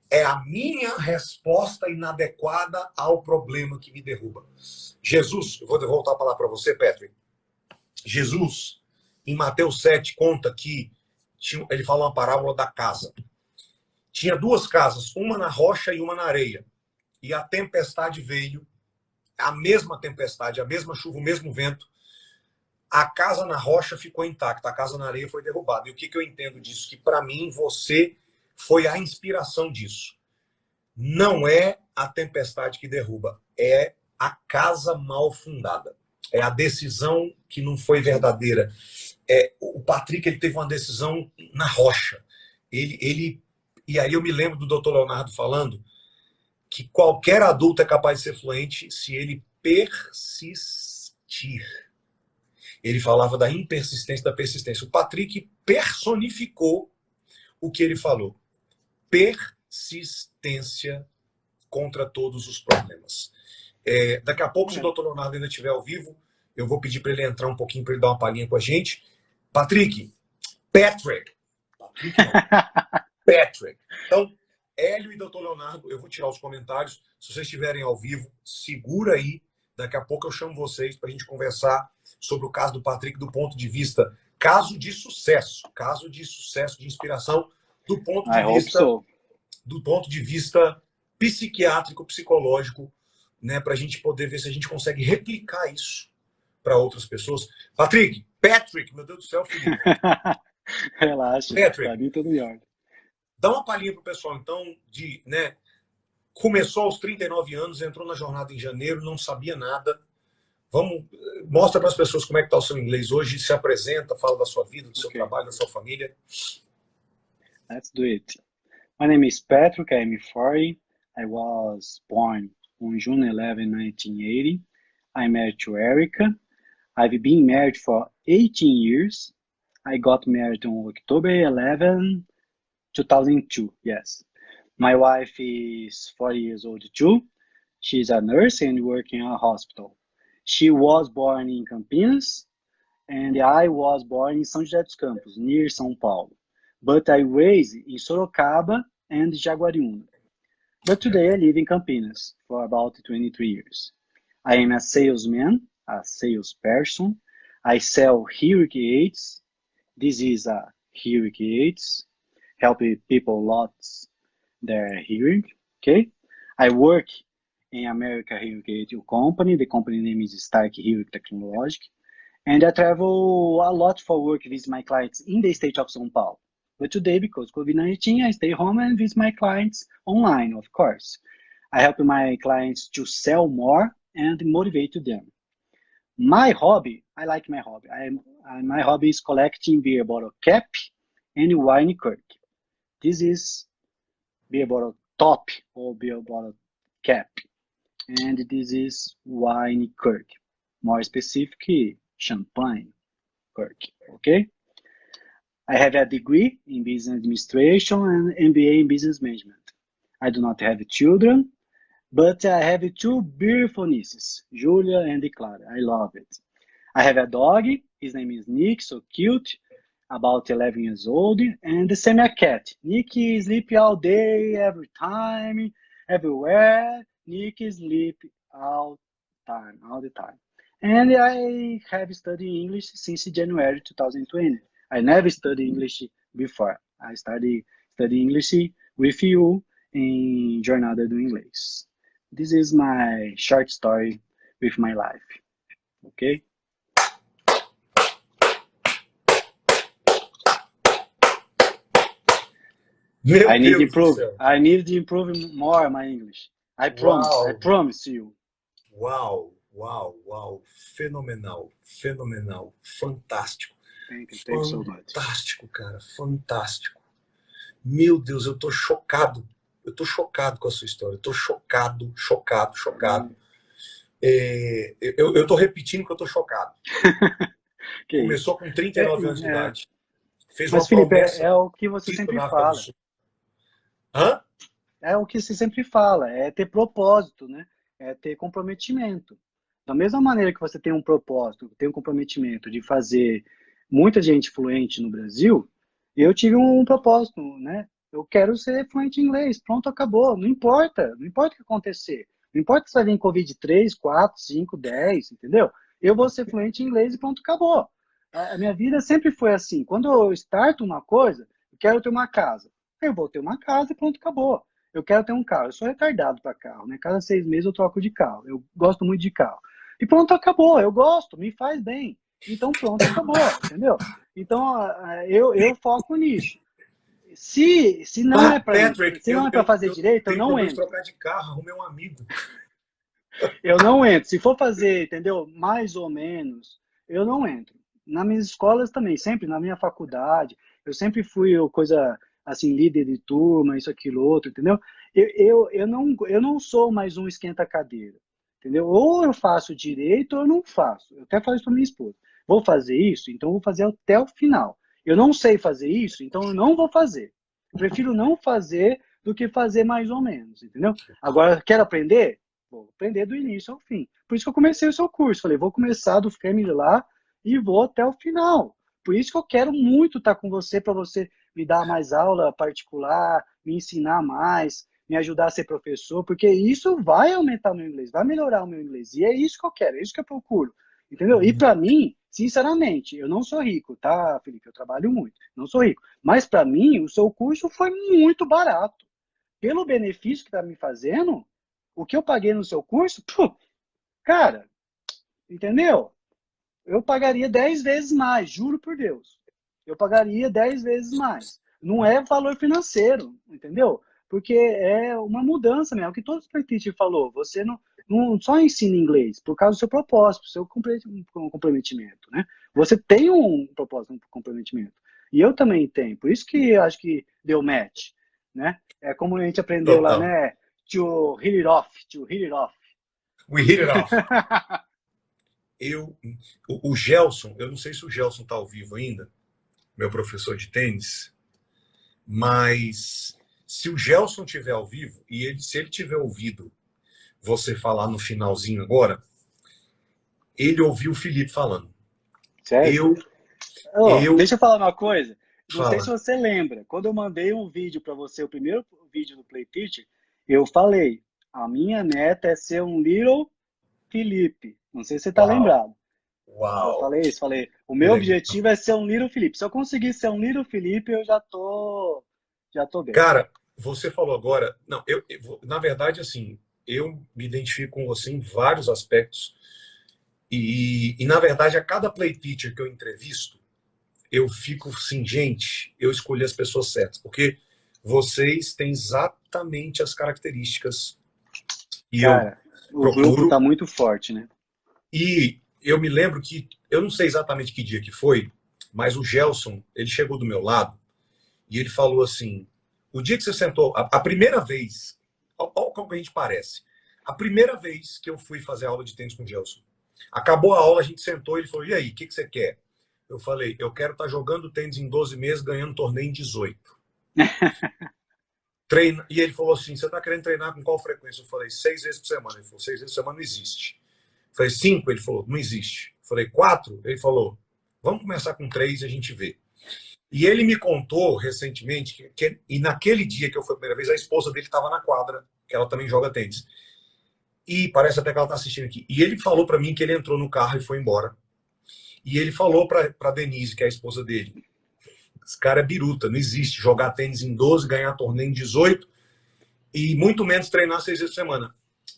É a minha resposta inadequada ao problema que me derruba. Jesus, eu vou voltar a falar para você, Patrick. Jesus, em Mateus 7, conta que ele fala uma parábola da casa. Tinha 2 casas, uma na rocha e uma na areia. E a tempestade veio, a mesma tempestade, a mesma chuva, o mesmo vento. A casa na rocha ficou intacta, a casa na areia foi derrubada. E o que eu entendo disso? Que para mim, você foi a inspiração disso. Não é a tempestade que derruba, é a casa mal fundada. É a decisão que não foi verdadeira. O Patrick, ele teve uma decisão na rocha. E aí eu me lembro do Dr. Leonardo falando que qualquer adulto é capaz de ser fluente se ele persistir. Ele falava da impersistência, da persistência. O Patrick personificou o que ele falou. Persistência contra todos os problemas. Daqui a pouco, se o doutor Leonardo ainda estiver ao vivo, eu vou pedir para ele entrar um pouquinho, para ele dar uma palhinha com a gente. Patrick. Então, Hélio e Dr. Leonardo, eu vou tirar os comentários. Se vocês estiverem ao vivo, segura aí. Daqui a pouco eu chamo vocês para a gente conversar sobre o caso do Patrick do ponto de vista, caso de sucesso, de inspiração, do ponto I de hope vista, so. do ponto de vista psiquiátrico, psicológico, né, para a gente poder ver se a gente consegue replicar isso para outras pessoas. Patrick, meu Deus do céu, Felipe. Relaxa, Patrick, pra mim tudo em ordem. dá uma palhinha pro pessoal, então, de, né, começou aos 39 anos, entrou na jornada em janeiro, não sabia nada. Vamos, mostra para as pessoas como é que está o seu inglês hoje, se apresenta, fala da sua vida, do seu trabalho, da sua família. Let's do it. My name is Patrick, I'm 40. I was born on June 11, 1980. I'm married to Erica. I've been married for 18 years. I got married on October 11, 2002, yes. My wife is 40 years old too. She's a nurse and working in a hospital. She was born in Campinas, and I was born in São José dos Campos, near São Paulo. But I raised in Sorocaba and Jaguariúna. But today I live in Campinas for about 23 years. I am a salesman, a salesperson. I sell hearing aids. This is a hearing aids, helping people lots their hearing, okay? I work in America Hearing Aid Company. The company name is Stark Hearing Technology. And I travel a lot for work, visit my clients in the state of São Paulo. But today, because COVID-19, I stay home and visit my clients online, of course. I help my clients to sell more and motivate them. My hobby, I like my hobby. My hobby is collecting beer bottle cap and wine cork. This is beer bottle top or beer bottle cap. And this is wine cork. More specifically, champagne cork, okay? I have a degree in business administration and MBA in business management. I do not have children, but I have two beautiful nieces, Julia and Clara. I love it. I have a dog. His name is Nick, so cute, about 11 years old, and the same a cat. Nick sleep all day, every time, everywhere. Nick sleep all the time. And I have studied English since January 2020. I never studied English before. I studied English with you in Jornada do Inglês. This is my short story with my life. Okay? I need to improve more my English. I promise. Wow. I promise you. Uau, uau, uau. Fenomenal, fenomenal. Fantástico. Thank you so much. Fantástico, cara. Fantástico. Meu Deus, eu tô chocado. Eu tô chocado com a sua história. Eu tô chocado. Eu tô repetindo que eu tô chocado. Começou com 39 anos de idade. Fez Mas, uma Felipe, promessa. É o que você sempre fala. Hã? É o que você sempre fala. É ter propósito, né? É ter comprometimento. Da mesma maneira que você tem um propósito, tem um comprometimento de fazer muita gente fluente no Brasil, eu tive um propósito, né? Eu quero ser fluente em inglês. Pronto, acabou. Não importa o que acontecer. Não importa se vai vir Covid 3, 4, 5, 10, entendeu? Eu vou ser fluente em inglês e pronto, acabou. A minha vida sempre foi assim. Quando eu starto uma coisa, eu quero ter uma casa. Eu vou ter uma casa e pronto, acabou. Eu quero ter um carro. Eu sou retardado para carro, né? Cada 6 meses eu troco de carro. Eu gosto muito de carro. E pronto, acabou. Eu gosto, me faz bem. Então pronto, acabou, entendeu? Então eu foco nisso. Se não é para fazer direito, eu não entro. Trocar de carro, arrumei um amigo. Eu não entro. Se for fazer, entendeu? Mais ou menos, eu não entro. Nas minhas escolas também, sempre na minha faculdade, eu sempre fui coisa assim, líder de turma, isso, aquilo, outro, entendeu? Eu não sou mais um esquenta-cadeira, entendeu? Ou eu faço direito ou eu não faço. Eu até falo isso para minha esposa. Vou fazer isso, então vou fazer até o final. Eu não sei fazer isso, então eu não vou fazer. Eu prefiro não fazer do que fazer mais ou menos, entendeu? Agora, quero aprender? Vou aprender do início ao fim. Por isso que eu comecei o seu curso. Falei, vou começar do Family lá e vou até o final. Por isso que eu quero muito estar com você, para você me dar mais aula particular, me ensinar mais, me ajudar a ser professor, porque isso vai aumentar o meu inglês, vai melhorar o meu inglês. E é isso que eu quero, é isso que eu procuro. Entendeu? E para mim, sinceramente, eu não sou rico, tá, Felipe? Eu trabalho muito, não sou rico. Mas para mim, o seu curso foi muito barato. Pelo benefício que tá me fazendo, o que eu paguei no seu curso, pô, cara, entendeu? Eu pagaria 10 vezes mais, juro por Deus. Eu pagaria 10 vezes mais. Não é valor financeiro, entendeu? Porque é uma mudança mesmo, é o que todos os teacher falou. Você não só ensina inglês por causa do seu propósito, do seu comprometimento, né? Você tem um propósito, um comprometimento. E eu também tenho. Por isso que eu acho que deu match, né? É como a gente aprendeu lá, Total. né? To hit it off, to hit it off. We hit it off. Eu, o Gelson, eu não sei se o Gelson está ao vivo ainda, meu professor de tênis, mas se o Gelson tiver ao vivo e se ele tiver ouvido você falar no finalzinho agora, ele ouviu o Felipe falando. Sério? Eu, Oh, eu deixa eu falar uma coisa. Não sei se fala, você lembra. Quando eu mandei um vídeo para você, o primeiro vídeo do Play Teacher, eu falei: a minha meta é ser um Little Felipe. Não sei se você está uau, lembrado. Eu uau, falei isso, falei: o que meu legal. objetivo é ser um Little Felipe. Se eu conseguir ser um Little Felipe, eu já tô bem. Cara, você falou agora, não, na verdade, assim, eu me identifico com você em vários aspectos e na verdade, a cada play teacher que eu entrevisto, eu fico assim, gente, eu escolhi as pessoas certas, porque vocês têm exatamente as características que eu Cara, o grupo tá procuro. muito forte, né? E eu me lembro que, eu não sei exatamente que dia que foi, mas o Gelson, ele chegou do meu lado e ele falou assim, o dia que você sentou, a primeira vez, olha como a gente parece, a primeira vez que eu fui fazer aula de tênis com o Gelson, acabou a aula, a gente sentou e ele falou, e aí, o que você quer? Eu falei, eu quero estar jogando tênis em 12 meses, ganhando torneio em 18. Treina. E ele falou assim, você está querendo treinar com qual frequência? Eu falei, 6 vezes por semana. Ele falou, 6 vezes por semana não existe. Eu falei, 5? Ele falou, não existe. Eu falei, 4? Ele falou, vamos começar com 3 e a gente vê. E ele me contou recentemente e naquele dia que eu fui a primeira vez, a esposa dele estava na quadra, que ela também joga tênis. E parece até que ela está assistindo aqui. E ele falou para mim que ele entrou no carro e foi embora. E ele falou para Denise, que é a esposa dele, esse cara é biruta, não existe jogar tênis em 12, ganhar torneio em 18 e muito menos treinar 6 vezes por semana.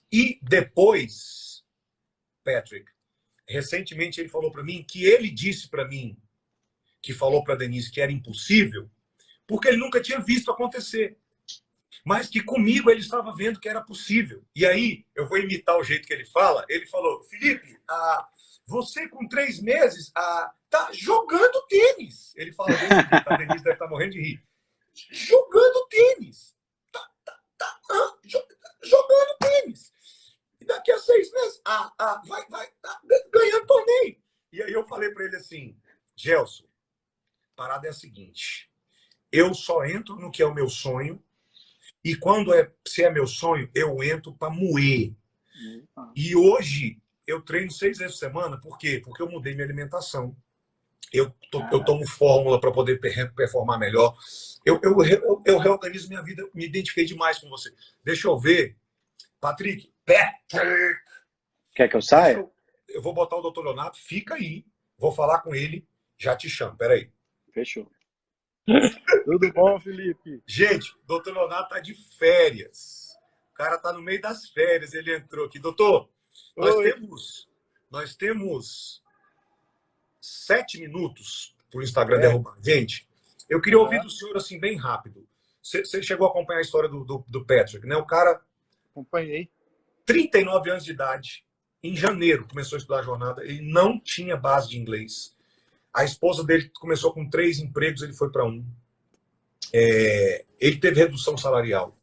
E depois, Patrick, recentemente ele falou para mim que ele disse para mim, que falou para Denise que era impossível, porque ele nunca tinha visto acontecer. Mas que comigo ele estava vendo que era possível. E aí, eu vou imitar o jeito que ele fala. Ele falou, Felipe, você com 3 meses tá jogando tênis. Ele fala desse jeito, a Denise deve estar morrendo de rir. Jogando tênis. Jogando tênis. E daqui a 6 meses, vai ganhando torneio. E aí eu falei para ele assim, Gelson, a parada é a seguinte, eu só entro no que é o meu sonho, e quando se é meu sonho, eu entro para moer. E hoje eu treino 6 vezes por semana, por quê? Porque eu mudei minha alimentação. Eu tomo fórmula para poder performar melhor. Eu reorganizo minha vida, me identifiquei demais com você. Deixa eu ver. Patrick, Quer que eu saia? eu vou botar o doutor Leonardo, fica aí. Vou falar com ele, já te chamo. Peraí. Fechou. Tudo bom, Felipe? Gente, o doutor Leonardo tá de férias. O cara tá no meio das férias, ele entrou aqui. Doutor, Oi. nós temos 7 minutos para o Instagram derrubar. Gente, eu queria ouvir do senhor assim, bem rápido. Você chegou a acompanhar a história do Patrick, né? O cara, Acompanhei. 39 anos de idade, em janeiro começou a estudar a jornada, ele não tinha base de inglês. A esposa dele começou com 3 empregos, ele foi para 1. Ele teve redução salarial.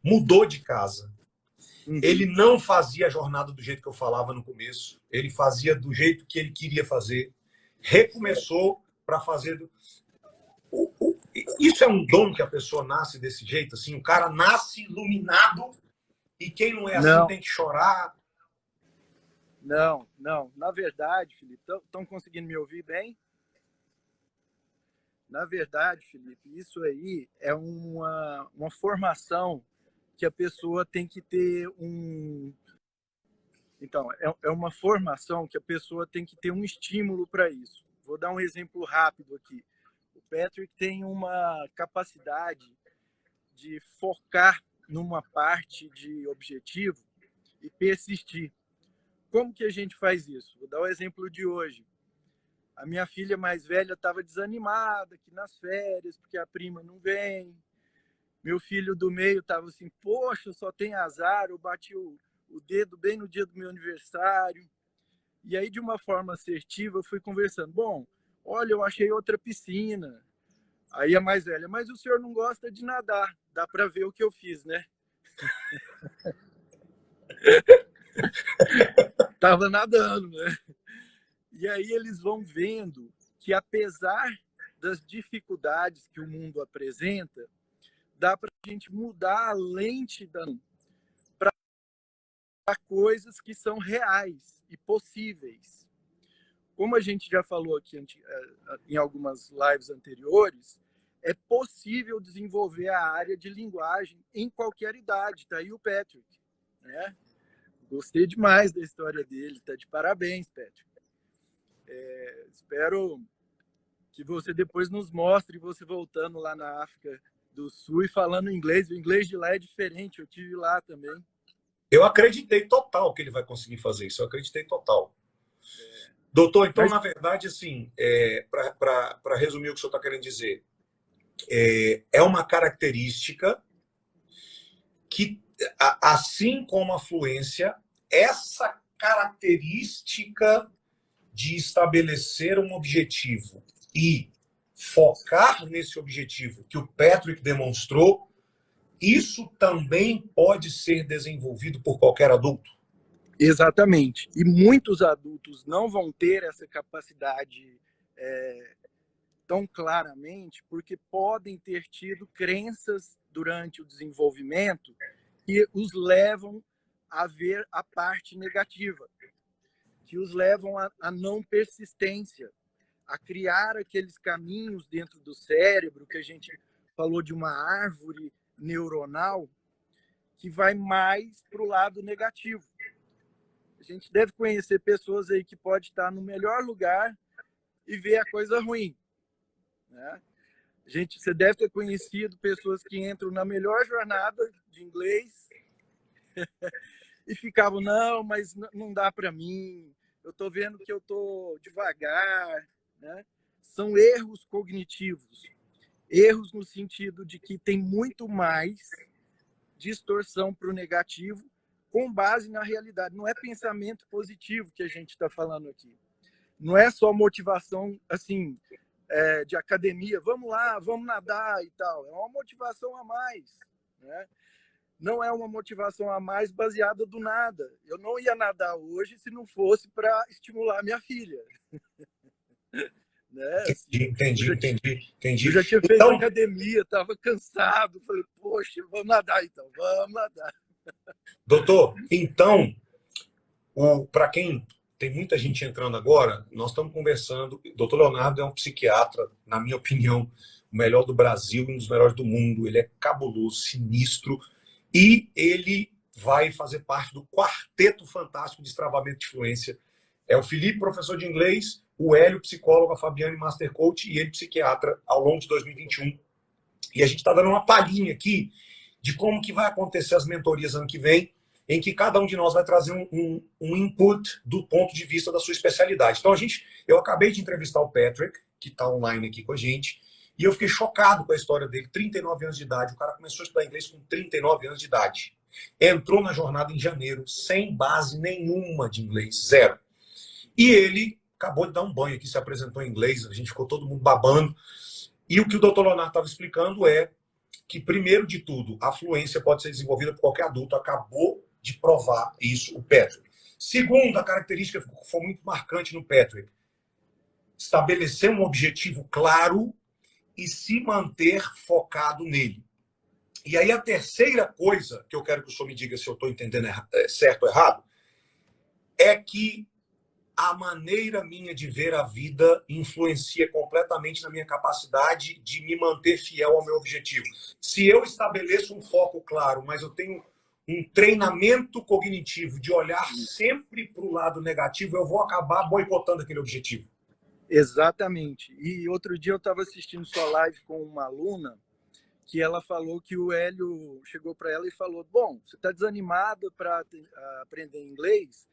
Mudou de casa. Ele não fazia a jornada do jeito que eu falava no começo. Ele fazia do jeito que ele queria fazer. Recomeçou para fazer... Isso é um dom que a pessoa nasce desse jeito, assim, o cara nasce iluminado e quem não é assim tem que chorar. Não. Na verdade, Felipe, estão conseguindo me ouvir bem? Na verdade, Felipe, isso aí é uma formação que a pessoa tem que ter Então, é uma formação que a pessoa tem que ter um estímulo para isso. Vou dar um exemplo rápido aqui. O Patrick tem uma capacidade de focar numa parte de objetivo e persistir. Como que a gente faz isso? Vou dar o exemplo de hoje. A minha filha mais velha estava desanimada aqui nas férias, porque a prima não vem. Meu filho do meio estava assim, poxa, só tem azar, eu bati o dedo bem no dia do meu aniversário. E aí, de uma forma assertiva, eu fui conversando. Bom, olha, eu achei outra piscina. Aí a mais velha, mas o senhor não gosta de nadar. Dá para ver o que eu fiz, né? Tava nadando, né? E aí eles vão vendo que, apesar das dificuldades que o mundo apresenta, dá para a gente mudar a lente para coisas que são reais e possíveis. Como a gente já falou aqui em algumas lives anteriores, é possível desenvolver a área de linguagem em qualquer idade. Tá aí o Patrick, né? Gostei demais da história dele. Tá de parabéns, Patrick. Espero que você depois nos mostre você voltando lá na África do Sul e falando inglês. O inglês de lá é diferente, eu tive lá também. Eu acreditei total que ele vai conseguir fazer isso, eu acreditei total. Doutor, então, na verdade, assim, para resumir o que o senhor está querendo dizer, é uma característica que, assim como a fluência, essa característica de estabelecer um objetivo e focar nesse objetivo que o Patrick demonstrou, isso também pode ser desenvolvido por qualquer adulto? Exatamente. E muitos adultos não vão ter essa capacidade tão claramente porque podem ter tido crenças durante o desenvolvimento que os levam a ver a parte negativa, que os levam a não persistência, a criar aqueles caminhos dentro do cérebro que a gente falou de uma árvore neuronal que vai mais para o lado negativo. A gente deve conhecer pessoas aí que pode estar no melhor lugar e ver a coisa ruim, né? Você deve ter conhecido pessoas que entram na melhor jornada de inglês e ficavam, não, mas não dá para mim, eu estou vendo que eu estou devagar, né? São erros cognitivos, erros no sentido de que tem muito mais distorção para o negativo com base na realidade. Não é pensamento positivo que a gente está falando aqui. Não é só motivação assim de academia, vamos lá, vamos nadar e tal. É uma motivação a mais, né? Não é uma motivação a mais baseada do nada. Eu não ia nadar hoje se não fosse para estimular minha filha. Né? Assim, Entendi. Eu já tinha feito academia, estava cansado. Falei, poxa, vamos nadar então, vamos nadar. Doutor, então, para quem tem muita gente entrando agora, nós estamos conversando. O doutor Leonardo é um psiquiatra, na minha opinião, o melhor do Brasil e um dos melhores do mundo. Ele é cabuloso, sinistro, e ele vai fazer parte do quarteto fantástico de destravamento de fluência. É o Felipe, professor de inglês, o Hélio, psicólogo, a Fabiane, master coach, e ele, psiquiatra, ao longo de 2021. E a gente está dando uma palhinha aqui de como que vai acontecer as mentorias ano que vem, em que cada um de nós vai trazer um input do ponto de vista da sua especialidade. Então, eu acabei de entrevistar o Patrick, que está online aqui com a gente, e eu fiquei chocado com a história dele. 39 anos de idade, o cara começou a estudar inglês com 39 anos de idade. Entrou na jornada em janeiro, sem base nenhuma de inglês, zero. E ele acabou de dar um banho aqui, se apresentou em inglês, a gente ficou todo mundo babando. E o que o doutor Leonardo estava explicando é que, primeiro de tudo, a fluência pode ser desenvolvida por qualquer adulto. Acabou de provar isso o Patrick. Segunda característica que foi muito marcante no Patrick: estabelecer um objetivo claro e se manter focado nele. E aí a terceira coisa que eu quero que o senhor me diga se eu estou entendendo certo ou errado, é que a maneira minha de ver a vida influencia completamente na minha capacidade de me manter fiel ao meu objetivo. Se eu estabeleço um foco claro, mas eu tenho um treinamento cognitivo de olhar sempre para o lado negativo, eu vou acabar boicotando aquele objetivo. Exatamente. E outro dia eu estava assistindo sua live com uma aluna que ela falou que o Hélio chegou para ela e falou: bom, você está desanimado para aprender inglês?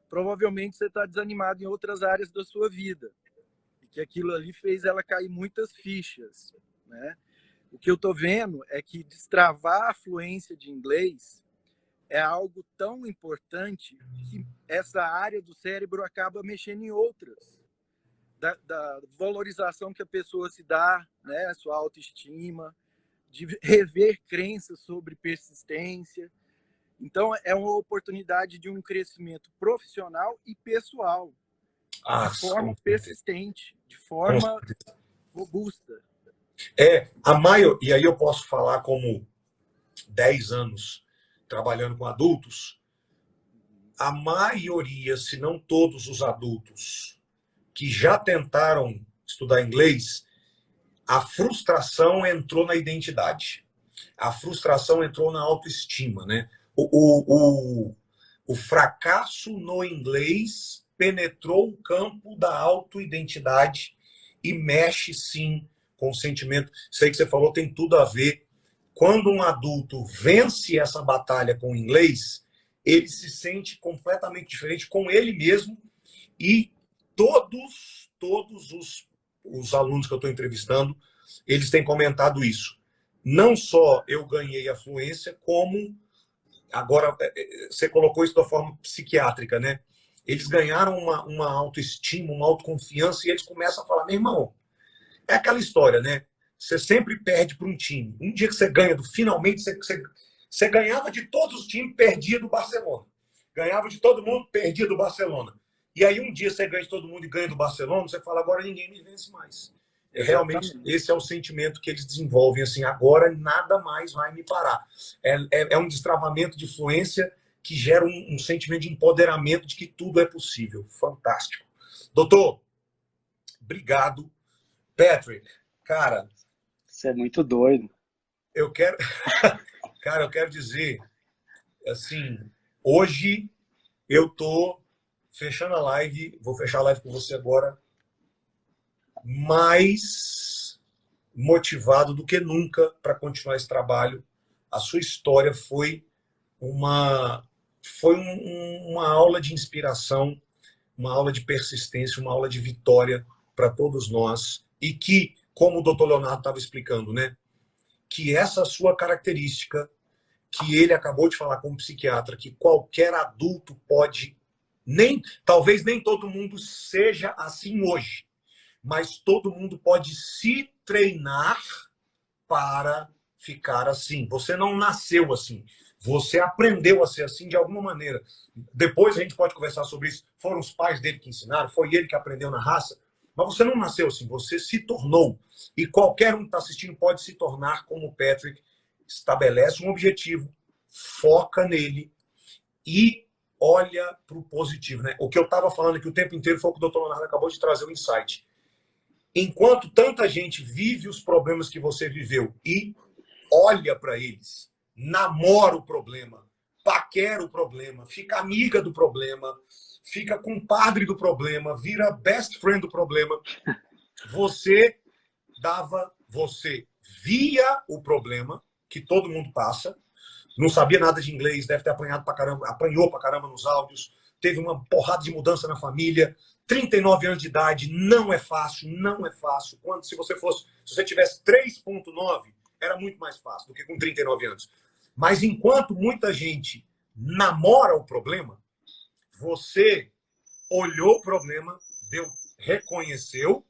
Provavelmente você está desanimado em outras áreas da sua vida. E que aquilo ali fez ela cair muitas fichas, né? O que eu estou vendo é que destravar a fluência de inglês é algo tão importante que essa área do cérebro acaba mexendo em outras. Da valorização que a pessoa se dá, né? Sua autoestima, de rever crenças sobre persistência. Então, é uma oportunidade de um crescimento profissional e pessoal, de forma persistente, de forma robusta. E aí eu posso falar como 10 anos trabalhando com adultos, a maioria, se não todos os adultos que já tentaram estudar inglês, a frustração entrou na identidade. A frustração entrou na autoestima, né? O fracasso no inglês penetrou o campo da autoidentidade e mexe, sim, com o sentimento. Isso aí que você falou tem tudo a ver. Quando um adulto vence essa batalha com o inglês, ele se sente completamente diferente com ele mesmo e todos os alunos que eu estou entrevistando, eles têm comentado isso. Não só eu ganhei a fluência, como agora você colocou isso da forma psiquiátrica, né? Eles ganharam uma autoestima, uma autoconfiança e eles começam a falar: meu irmão, é aquela história, né? Você sempre perde para um time. Um dia que você ganha, finalmente você ganhava de todos os times, perdia do Barcelona. Ganhava de todo mundo, perdia do Barcelona. E aí um dia você ganha de todo mundo e ganha do Barcelona, você fala: agora ninguém me vence mais. Realmente, esse é o sentimento que eles desenvolvem, assim: agora nada mais vai me parar. É um destravamento de fluência que gera um sentimento de empoderamento de que tudo é possível. Fantástico. Doutor, obrigado. Patrick, cara... Você é muito doido. Eu quero... Cara, eu quero dizer, assim, hoje eu tô fechando a live, vou fechar a live com você agora, mais motivado do que nunca para continuar esse trabalho. A sua história foi uma aula de inspiração, uma aula de persistência, uma aula de vitória para todos nós. E que, como o doutor Leonardo estava explicando, né, que essa sua característica, que ele acabou de falar como psiquiatra, que qualquer adulto pode, talvez nem todo mundo seja assim hoje, mas todo mundo pode se treinar para ficar assim. Você não nasceu assim. Você aprendeu a ser assim de alguma maneira. Depois a gente pode conversar sobre isso. Foram os pais dele que ensinaram, foi ele que aprendeu na raça. Mas você não nasceu assim, você se tornou. E qualquer um que está assistindo pode se tornar como o Patrick. Estabelece um objetivo, foca nele e olha para o positivo, né? O que eu estava falando aqui o tempo inteiro foi o que o doutor Leonardo acabou de trazer o insight. Enquanto tanta gente vive os problemas que você viveu e olha para eles, namora o problema, paquera o problema, fica amiga do problema, fica compadre do problema, vira best friend do problema, você via o problema que todo mundo passa, não sabia nada de inglês, deve ter apanhado pra caramba, apanhou pra caramba nos áudios, teve uma porrada de mudança na família, 39 anos de idade, não é fácil, não é fácil. Se você tivesse 3.9, era muito mais fácil do que com 39 anos. Mas enquanto muita gente namora o problema, você olhou o problema, reconheceu,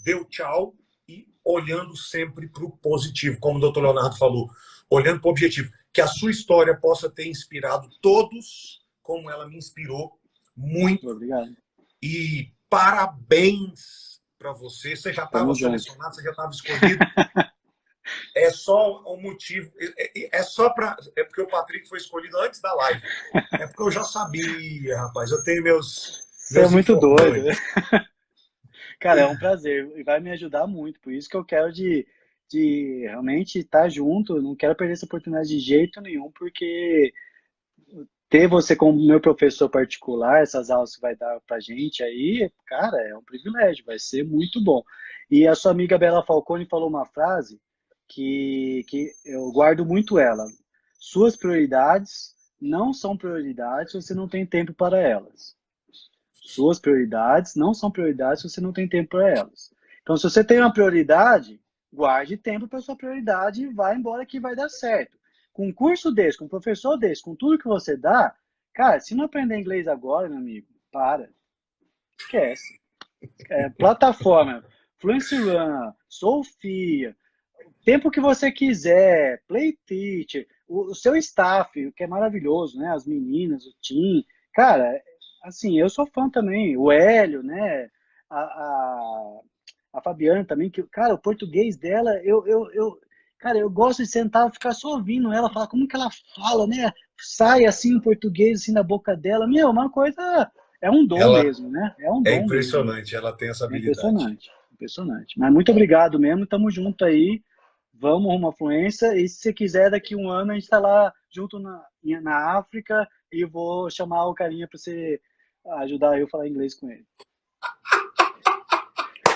deu tchau e olhando sempre para o positivo, como o doutor Leonardo falou, olhando para o objetivo. Que a sua história possa ter inspirado todos, como ela me inspirou muito. Obrigado. E parabéns para você. Você já estava selecionado, você já estava escolhido. É só um motivo. É porque o Patrick foi escolhido antes da live. É porque eu já sabia, rapaz. Eu tenho Você é meus muito doido. informantes. Cara, é um prazer e vai me ajudar muito. Por isso que eu quero de realmente estar junto. Eu não quero perder essa oportunidade de jeito nenhum, porque ter você como meu professor particular, essas aulas que vai dar pra gente aí, cara, é um privilégio, vai ser muito bom. E a sua amiga Bela Falcone falou uma frase que eu guardo muito ela. Suas prioridades não são prioridades se você não tem tempo para elas. Suas prioridades não são prioridades se você não tem tempo para elas. Então, se você tem uma prioridade, guarde tempo para sua prioridade e vá embora que vai dar certo. Com um curso desse, com um professor desse, com tudo que você dá, cara, se não aprender inglês agora, meu amigo, para. Esquece. Plataforma, Fluency Run, Sofia, tempo que você quiser, Play Teacher, o seu staff, que é maravilhoso, né? As meninas, o Tim. Cara, assim, eu sou fã também. O Hélio, né? A Fabiana também, que, cara, o português dela, cara, eu gosto de sentar e ficar só ouvindo ela falar como que ela fala, né? Sai assim em português, assim, na boca dela. Meu, uma coisa, é um dom Ela mesmo, né? É um é dom mesmo. impressionante, ela tem essa É habilidade. impressionante, impressionante. Mas muito obrigado mesmo, tamo junto aí. Vamos rumo à fluência. E se você quiser, daqui um ano a gente está lá junto na África e vou chamar o carinha para você ajudar eu a falar inglês com ele.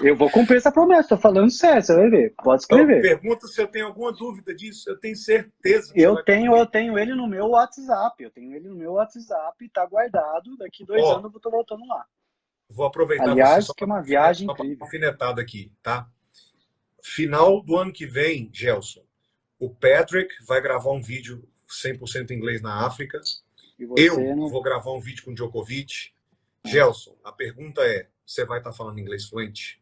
Eu vou cumprir essa promessa, tô falando sério, você vai ver. Pode Então, escrever. pergunta se eu tenho alguma dúvida disso. Eu tenho certeza que você Eu vai tenho, cumprir. eu tenho ele no meu WhatsApp. Eu tenho ele no meu WhatsApp, tá guardado. Daqui 2 anos Ó, eu tô voltando lá. vou aproveitar você Aliás, só que é para uma viagem uma incrível. alfinetada aqui, tá? Final do ano que vem, Gelson, o Patrick vai gravar um vídeo 100% em inglês na África. E Eu você não. vou gravar um vídeo com o Djokovic. Gelson, a pergunta é: você vai estar falando inglês fluente?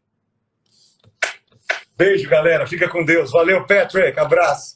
Beijo, galera. Fica com Deus. Valeu, Patrick. Abraço.